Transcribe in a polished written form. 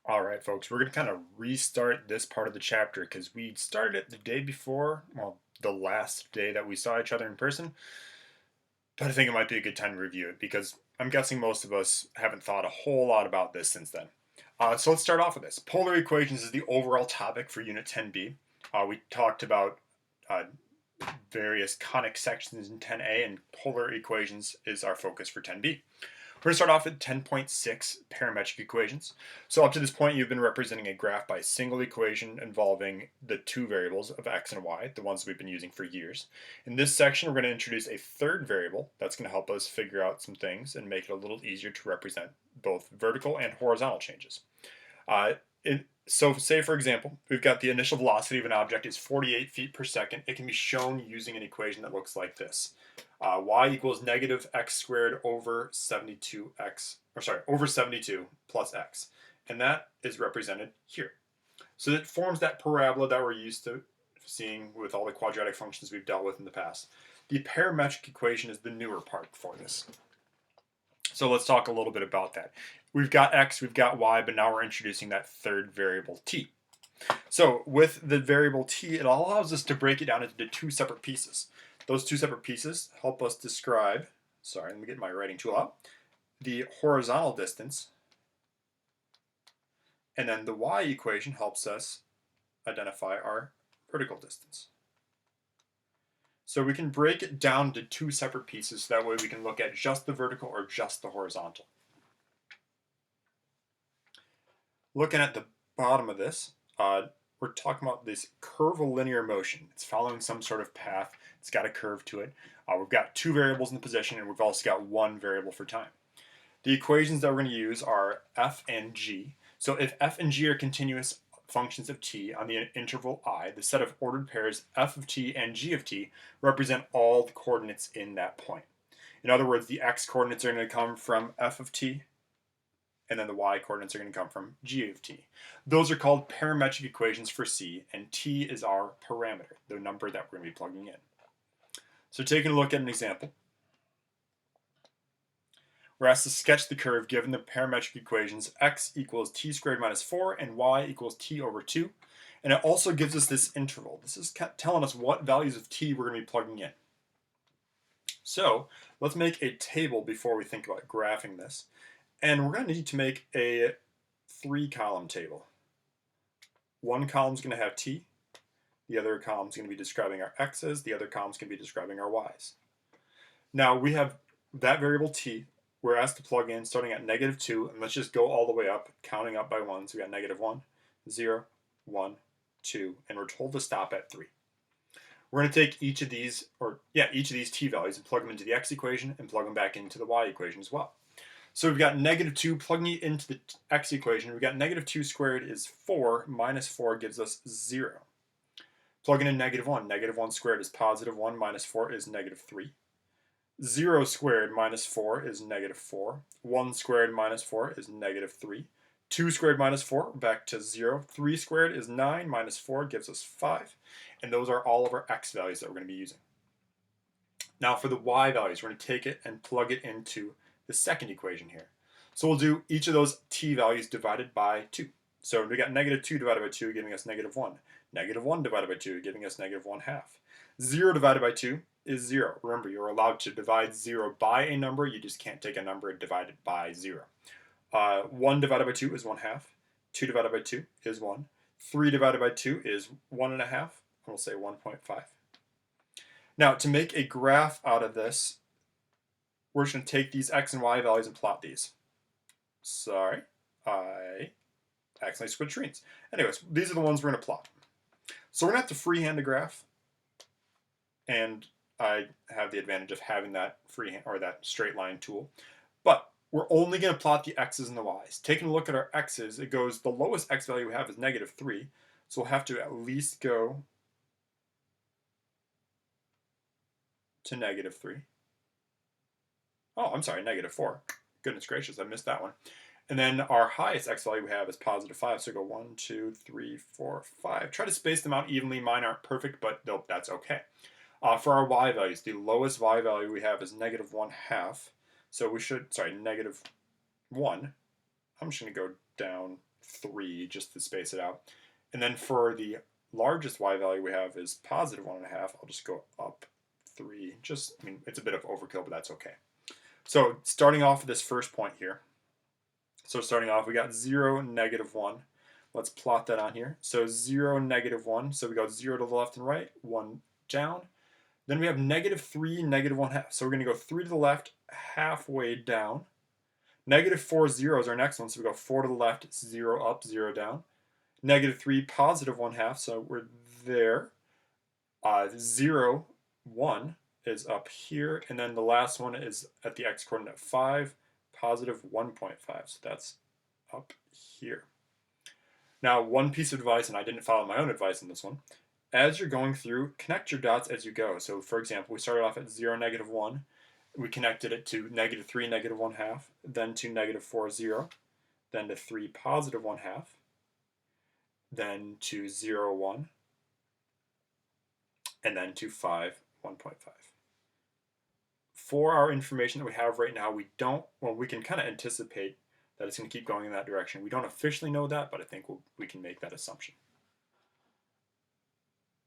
All right, folks, we're going to kind of restart this part of the chapter because we started it the day before, well, the last day that we saw each other in person. But I think it might be a good time to review it because I'm guessing most of us haven't thought a whole lot about this since then. So let's start off with this. Polar equations is the overall topic for Unit 10b. We talked about uh, various conic sections in 10a, and polar equations is our focus for 10b. We're going to start off at 10.6 parametric equations. So up to this point, you've been representing a graph by a single equation involving the two variables of x and y, the ones we've been using for years. In this section, we're going to introduce a third variable that's going to help us figure out some things and make it a little easier to represent both vertical and horizontal changes. Uh, so say, for example, we've got the initial velocity of an object is 48 feet per second. It can be shown using an equation that looks like this. Y equals negative x squared over 72x, or sorry, over 72 plus x. And that is represented here. So it forms that parabola that we're used to seeing with all the quadratic functions we've dealt with in the past. The parametric equation is the newer part for this. So let's talk a little bit about that. We've got x, we've got y, but now we're introducing that third variable t. So with the variable t, it allows us to break it down into two separate pieces. Those two separate pieces help us describe, sorry, let me get my writing tool out, the horizontal distance, and then the y equation helps us identify our vertical distance. So we can break it down to two separate pieces, so that way we can look at just the vertical or just the horizontal. Looking at the bottom of this, we're talking about this curvilinear motion. It's following some sort of path. It's got a curve to it. We've got two variables in the position, and we've also got one variable for time. The equations that we're going to use are f and g. So if f and g are continuous functions of t on the interval I, the set of ordered pairs f of t and g of t represent all the coordinates in that point. In other words, the x coordinates are going to come from f of t, and then the y coordinates are going to come from g of t. Those are called parametric equations for c, and t is our parameter, the number that we're going to be plugging in. So taking a look at an example, we're asked to sketch the curve given the parametric equations x equals t squared minus 4 and y equals t over 2. And it also gives us this interval. This is telling us what values of t we're going to be plugging in. So let's make a table before we think about graphing this. And we're going to need to make a 3-column table. One column is going to have t. The other column is going to be describing our x's. The other column is going to be describing our y's. Now we have that variable t. We're asked to plug in starting at -2, and let's just go all the way up, counting up by 1. So we got -1, 0, 1, 2, and we're told to stop at 3. We're going to take each of these t values and plug them into the x equation and plug them back into the y equation as well. So we've got -2, plugging it into the x equation. We've got -2 squared is 4, minus 4 gives us 0. Plugging in -1, -1 squared is +1, minus 4 is -3. 0 squared minus 4 is -4. 1 squared minus 4 is -3. 2 squared minus 4, back to 0. 3 squared is 9, minus 4 gives us 5. And those are all of our x values that we're going to be using. Now for the y values, we're going to take it and plug it into the second equation here. So we'll do each of those t values divided by 2. So we got -2 divided by 2 giving us -1. -1 divided by 2 giving us -1/2. 0 divided by 2 is 0. Remember, you're allowed to divide 0 by a number. You just can't take a number and divide it by 0. 1 divided by 2 is 1/2. 2 divided by 2 is 1. 3 divided by 2 is 1.5. And we'll say 1.5. Now, to make a graph out of this, we're just going to take these x and y values and plot these. Sorry, I accidentally switched screens. Anyways, these are the ones we're going to plot. So we're going to have to freehand the graph, and I have the advantage of having that freehand or that straight line tool. But we're only going to plot the x's and the y's. Taking a look at our x's, it goes, the lowest x value we have is -3, so we'll have to at least go to -3. Oh, I'm sorry, -4. Goodness gracious, I missed that one. And then our highest x value we have is +5, so go 1, 2, 3, 4, 5. Try to space them out evenly. Mine aren't perfect, but that's okay. For our y values, the lowest y value we have is -1/2. So we should, sorry, -1. I'm just going to go down 3 just to space it out. And then for the largest y value we have is positive 1.5. I'll just go up 3. I mean, it's a bit of overkill, but that's okay. So starting off with this first point here. So starting off, we got 0, -1. Let's plot that on here. So 0, -1. So we got 0 to the left and right, 1 down. Then we have -3, -1/2. So we're going to go 3 to the left, halfway down. -4, 0 is our next one. So we go 4 to the left, 0 up, 0 down. -3, positive 1/2. So we're there. 0, 1 is up here. And then the last one is at the x-coordinate 5, positive 1.5. So that's up here. Now, one piece of advice, and I didn't follow my own advice in this one, as you're going through, connect your dots as you go. So for example, we started off at 0, -1. We connected it to -3, -1/2, then to -4, 0, then to 3, positive 1/2, then to 0, 1, and then to 5, 1.5. For our information that we have right now, we can kind of anticipate that it's going to keep going in that direction. We don't officially know that, but I think we can make that assumption.